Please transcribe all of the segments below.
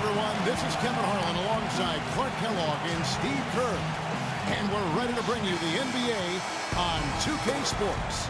everyone. This is Kevin Harlan alongside Clark Kellogg and Steve Kerr. And we're ready to bring you the NBA on 2K Sports.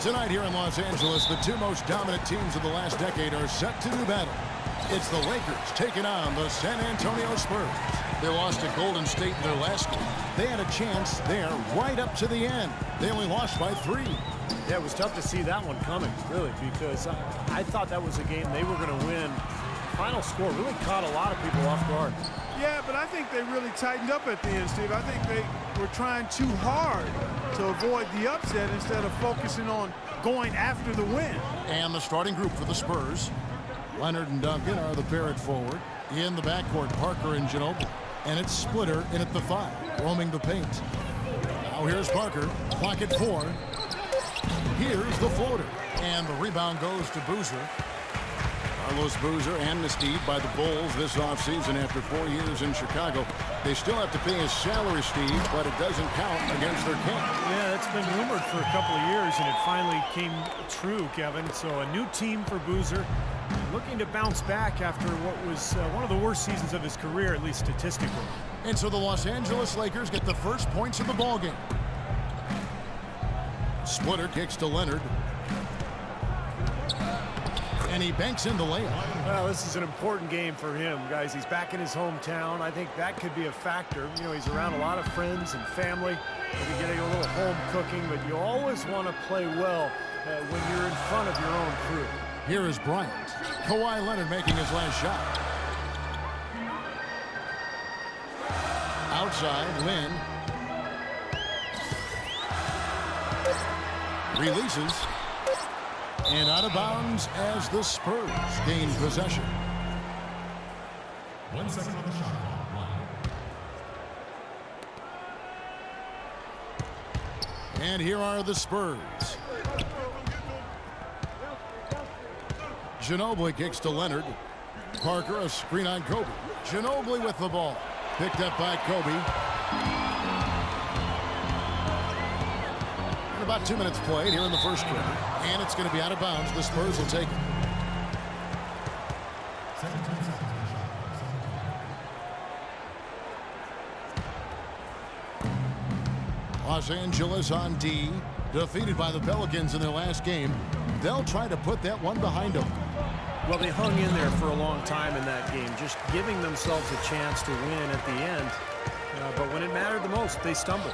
Tonight here in Los Angeles, the two most dominant teams of the last decade are set to do battle. It's the Lakers taking on the San Antonio Spurs. They lost to Golden State in their last game. They had a chance there right up to the end. They only lost by 3. Yeah, it was tough to see that one coming, really, because I thought that was a game they were going to win. Final score really caught a lot of people off guard. Yeah, but I think they really tightened up at the end, Steve. I think they were trying too hard to avoid the upset instead of focusing on going after the win. And the starting group for the Spurs, Leonard and Duncan are the pair at forward. In the backcourt, Parker and Ginobili. And it's Splitter in at the 5, roaming the paint. Now here's Parker, clock at 4. Here's the floater. And the rebound goes to Boozer. Carlos Boozer amnestied by the Bulls this offseason after 4 years in Chicago. They still have to pay his salary, Steve, but it doesn't count against their camp. Yeah, it's been rumored for a couple of years, and it finally came true, Kevin. So a new team for Boozer, looking to bounce back after what was one of the worst seasons of his career, at least statistically. And so the Los Angeles Lakers get the first points of the ballgame. Splitter kicks to Leonard. And he banks in the layup. Well, this is an important game for him, guys. He's back in his hometown. I think that could be a factor. You know, he's around a lot of friends and family. Maybe getting a little home cooking, but you always want to play well when you're in front of your own crew. Here is Bryant. Kawhi Leonard making his last shot. Outside, Lynn. Releases. And out of bounds as the Spurs gain possession. 1 second on the shot clock. And here are the Spurs. Ginobili kicks to Leonard. Parker, a screen on Kobe. Ginobili with the ball. Picked up by Kobe. About 2 minutes played here in the first quarter. And it's going to be out of bounds. The Spurs will take it. Los Angeles on D. Defeated by the Pelicans in their last game. They'll try to put that one behind them. Well, they hung in there for a long time in that game, just giving themselves a chance to win at the end. But when it mattered the most, they stumbled.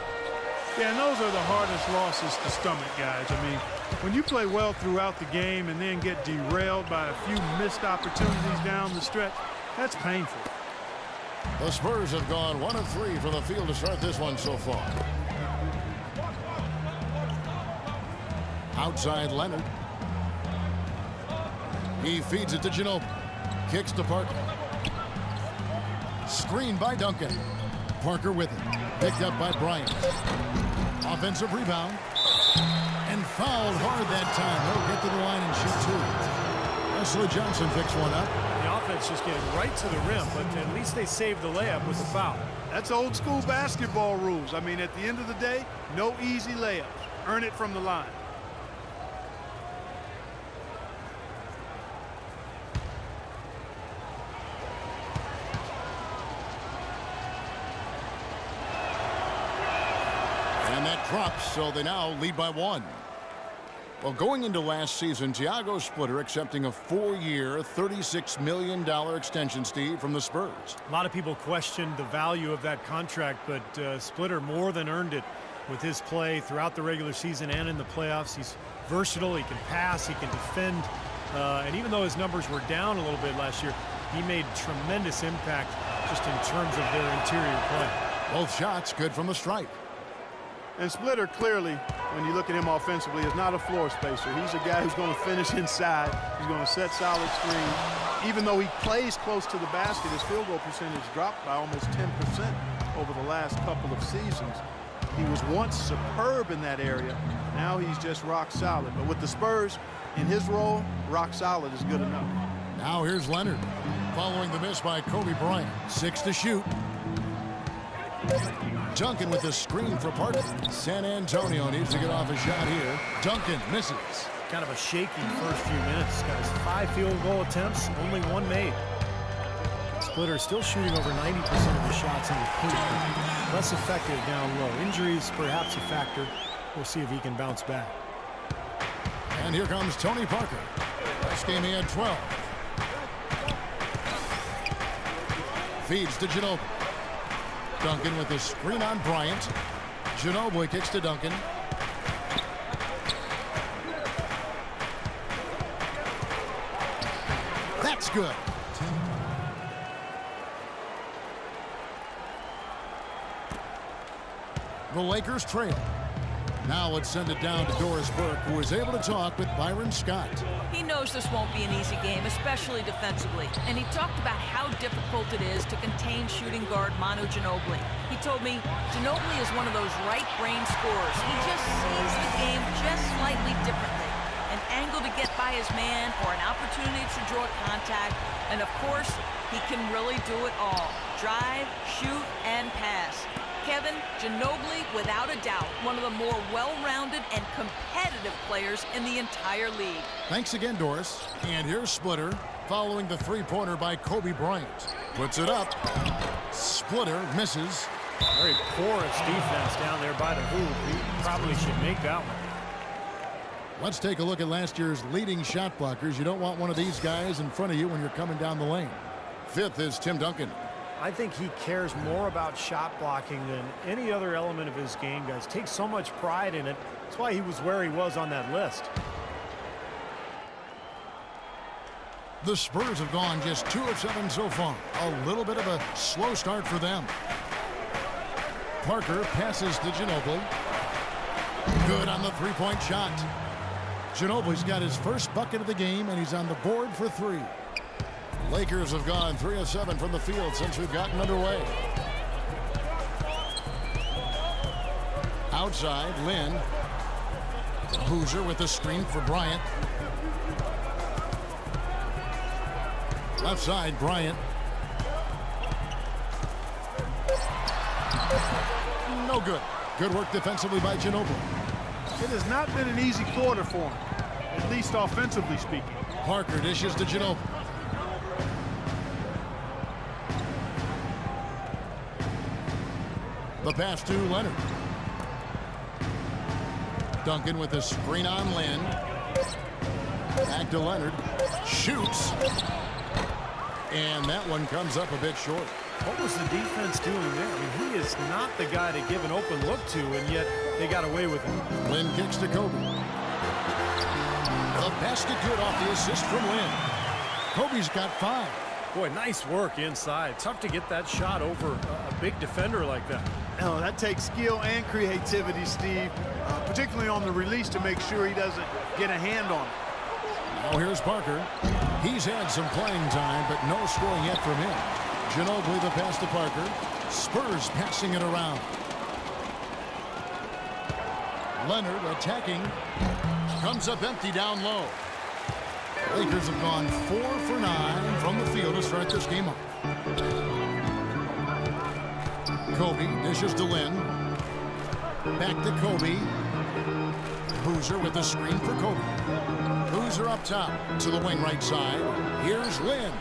Yeah, and those are the hardest losses to stomach, guys. I mean, when you play well throughout the game and then get derailed by a few missed opportunities down the stretch, that's painful. The Spurs have gone 1 of 3 from the field to start this one so far. Outside Leonard. He feeds it to Ginobili. Kicks to Parker. Screen by Duncan. Parker with it. Picked up by Bryant. Offensive rebound. And fouled hard that time. He'll get to the line and shoot 2. Wesley Johnson picks one up. The offense just getting right to the rim, but at least they saved the layup with the foul. That's old school basketball rules. I mean, at the end of the day, no easy layups. Earn it from the line. And that drops, so they now lead by 1. Well, going into last season, Thiago Splitter accepting a 4-year, $36 million extension, Steve, from the Spurs. A lot of people questioned the value of that contract, but Splitter more than earned it with his play throughout the regular season and in the playoffs. He's versatile, he can pass, he can defend, and even though his numbers were down a little bit last year, he made tremendous impact just in terms of their interior play. Both shots good from the stripe. And Splitter, clearly, when you look at him offensively, is not a floor spacer. He's a guy who's going to finish inside. He's going to set solid screens. Even though he plays close to the basket, his field goal percentage dropped by almost 10% over the last couple of seasons. He was once superb in that area. Now he's just rock solid. But with the Spurs, in his role, rock solid is good enough. Now here's Leonard. Following the miss by Kobe Bryant. 6 to shoot. Duncan with the screen for Parker. San Antonio needs to get off a shot here. Duncan misses. Kind of a shaky first few minutes, guys. 5 field goal attempts, only 1 made. Splitter still shooting over 90% of the shots in the paint. Less effective down low. Injuries perhaps a factor. We'll see if he can bounce back. And here comes Tony Parker. Last game he had 12. Feeds to Ginobili. Duncan with the screen on Bryant. Ginobili kicks to Duncan. That's good. The Lakers trail. Now let's send it down to Doris Burke, who is able to talk with Byron Scott. He knows this won't be an easy game, especially defensively. And he talked about how difficult it is to contain shooting guard Manu Ginobili. He told me Ginobili is one of those right-brain scorers. He just sees the game just slightly differently. An angle to get by his man or an opportunity to draw contact. And of course, he can really do it all. Drive, shoot, and pass. Kevin, Ginobili, without a doubt, one of the more well-rounded and competitive players in the entire league. Thanks again, Doris. And here's Splitter following the three-pointer by Kobe Bryant. Puts it up. Splitter misses. Very porous defense down there by the hoop. He probably should make that one. Let's take a look at last year's leading shot blockers. You don't want one of these guys in front of you when you're coming down the lane. Fifth is Tim Duncan. I think he cares more about shot blocking than any other element of his game, guys. Takes so much pride in it. That's why he was where he was on that list. The Spurs have gone just 2 of 7 so far. A little bit of a slow start for them. Parker passes to Ginobili. Good on the three-point shot. Ginobili's got his first bucket of the game, and he's on the board for 3. Lakers have gone 3 of 7 from the field since we've gotten underway. Outside, Lynn. Boozer with the screen for Bryant. Left side, Bryant. No good. Good work defensively by Ginobili. It has not been an easy quarter for him, at least offensively speaking. Parker dishes to Ginobili. The pass to Leonard. Duncan with the screen on Lynn. Back to Leonard. Shoots. And that one comes up a bit short. What was the defense doing there? I mean, he is not the guy to give an open look to, and yet they got away with it. Lynn kicks to Kobe. The basket good off the assist from Lynn. Kobe's got 5. Boy, nice work inside. Tough to get that shot over a big defender like that. Oh, that takes skill and creativity, Steve, particularly on the release to make sure he doesn't get a hand on it. Now here's Parker. He's had some playing time, but no scoring yet from him. Ginobili the pass to Parker. Spurs passing it around. Leonard attacking. Comes up empty down low. Lakers have gone 4 for 9 from the field to start this game off. Kobe dishes to Lynn. Back to Kobe. Boozer with the screen for Kobe. Boozer up top to the wing right side. Here's Lynn.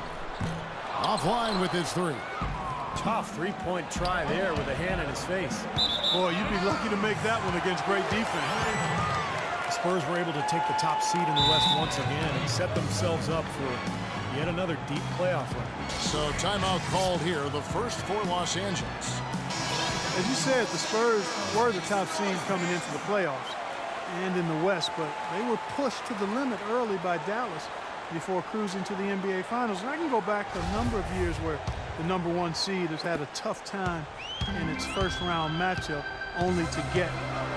Offline with his 3. Tough three-point try there with a hand in his face. Boy, you'd be lucky to make that one against great defense. The Spurs were able to take the top seed in the West once again and set themselves up for yet another deep playoff run. So timeout called here, the first for Los Angeles. As you said, the Spurs were the top seed coming into the playoffs and in the West, but they were pushed to the limit early by Dallas before cruising to the NBA Finals. And I can go back to a number of years where the #1 seed has had a tough time in its first-round matchup, only to get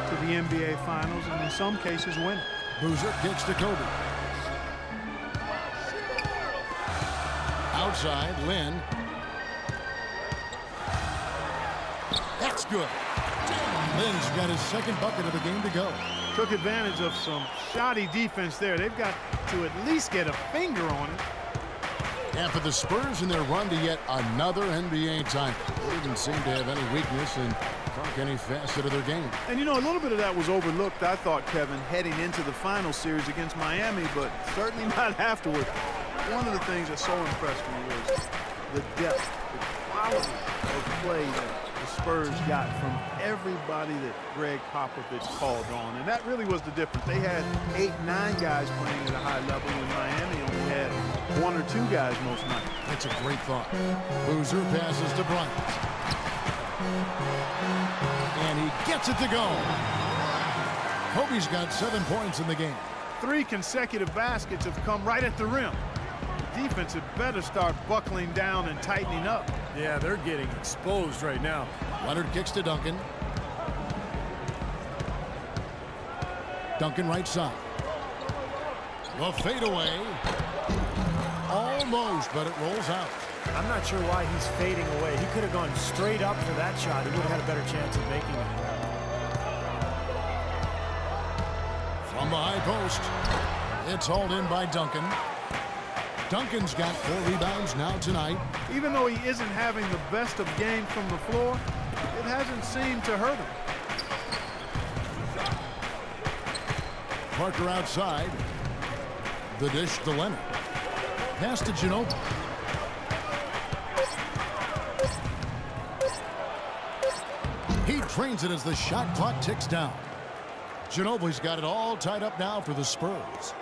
to the NBA Finals and in some cases win it. Boozer kicks to Kobe. Outside, Lynn. That's good. Lynn's got his second bucket of the game to go. Took advantage of some shoddy defense there. They've got to at least get a finger on it. And for the Spurs in their run to yet another NBA title, they didn't seem to have any weakness in any facet of their game. And you know, a little bit of that was overlooked, I thought, Kevin, heading into the final series against Miami, but certainly not afterward. One of the things that so impressed me was the depth, the quality of play that the Spurs got from everybody that Greg Popovich called on. And that really was the difference. They had 8, 9 guys playing at a high level when Miami only had 1 or 2 guys most nights. That's a great thought. Boozer passes to Bryant. And he gets it to go. Kobe's got 7 points in the game. 3 consecutive baskets have come right at the rim. The defense had better start buckling down and tightening up. Yeah, they're getting exposed right now. Leonard kicks to Duncan. Duncan right side. The fadeaway. Almost, but it rolls out. I'm not sure why he's fading away. He could have gone straight up for that shot. He would have had a better chance of making it. From the high post, it's hauled in by Duncan. Duncan's got 4 rebounds now tonight. Even though he isn't having the best of games from the floor, it hasn't seemed to hurt him. Parker outside. The dish to Leonard. Pass to Ginobili. He drains it as the shot clock ticks down. Ginobili's got it all tied up now for the Spurs.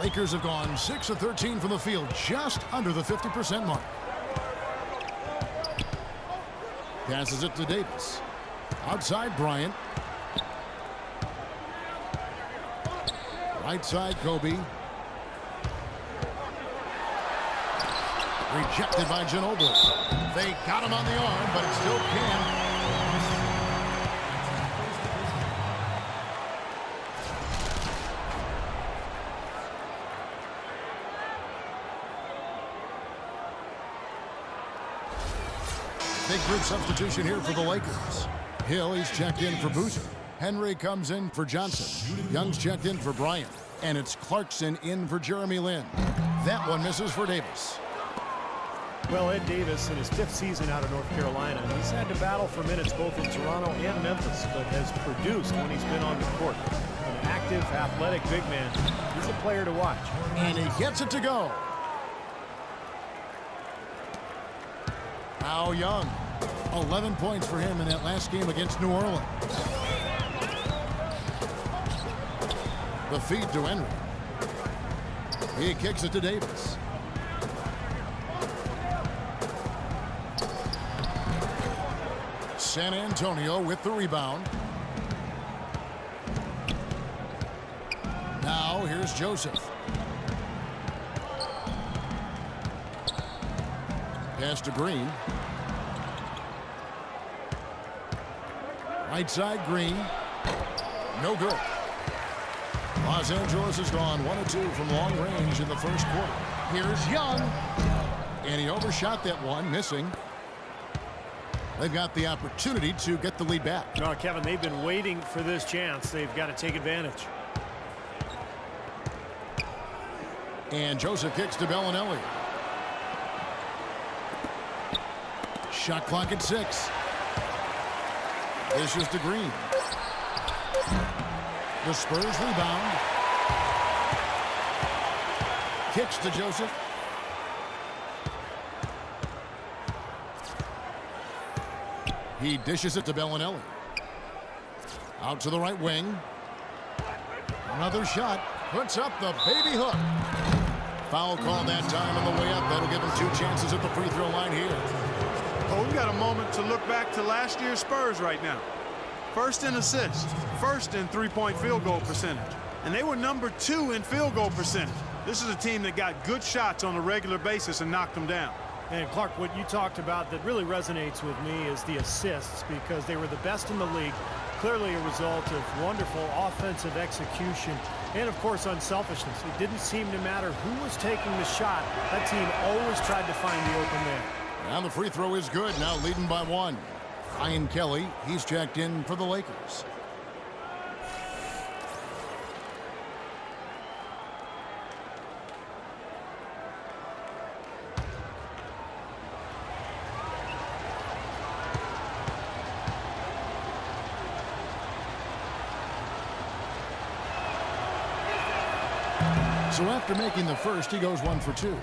Lakers have gone 6 of 13 from the field, just under the 50% mark. Passes it to Davis. Outside Bryant. Right side Kobe. Rejected by Ginobili. They got him on the arm, but it still can. Big group substitution here for the Lakers. Hill, he's checked in for Boozer. Henry comes in for Johnson. Young's checked in for Bryant. And it's Clarkson in for Jeremy Lin. That one misses for Davis. Well, Ed Davis, in his 5th season out of North Carolina, he's had to battle for minutes both in Toronto and Memphis, but has produced when he's been on the court. An active, athletic big man. He's a player to watch. And he gets it to go. Now Young. 11 points for him in that last game against New Orleans. The feed to Henry. He kicks it to Davis. San Antonio with the rebound. Now here's Joseph. Pass to Green. Right side Green. No good. Los Angeles has gone 1 of 2 from long range in the first quarter. Here's Young. And he overshot that one, missing. They've got the opportunity to get the lead back. No, Kevin, they've been waiting for this chance. They've got to take advantage. And Joseph kicks to Bellinelli. Shot clock at 6. This is to Green. The Spurs rebound. Kicks to Joseph. He dishes it to Bellinelli. Out to the right wing. Another shot. Puts up the baby hook. Foul call that time on the way up. That'll give him 2 chances at the free throw line here. Oh, we've got a moment to look back to last year's Spurs right now. First in assists, first in three-point field goal percentage. And they were number 2 in field goal percentage. This is a team that got good shots on a regular basis and knocked them down. And Clark, what you talked about that really resonates with me is the assists, because they were the best in the league. Clearly a result of wonderful offensive execution and, of course, unselfishness. It didn't seem to matter who was taking the shot. That team always tried to find the open man. And the free throw is good, now leading by 1. Ian Kelly, he's checked in for the Lakers. So after making the first, he goes 1 for 2.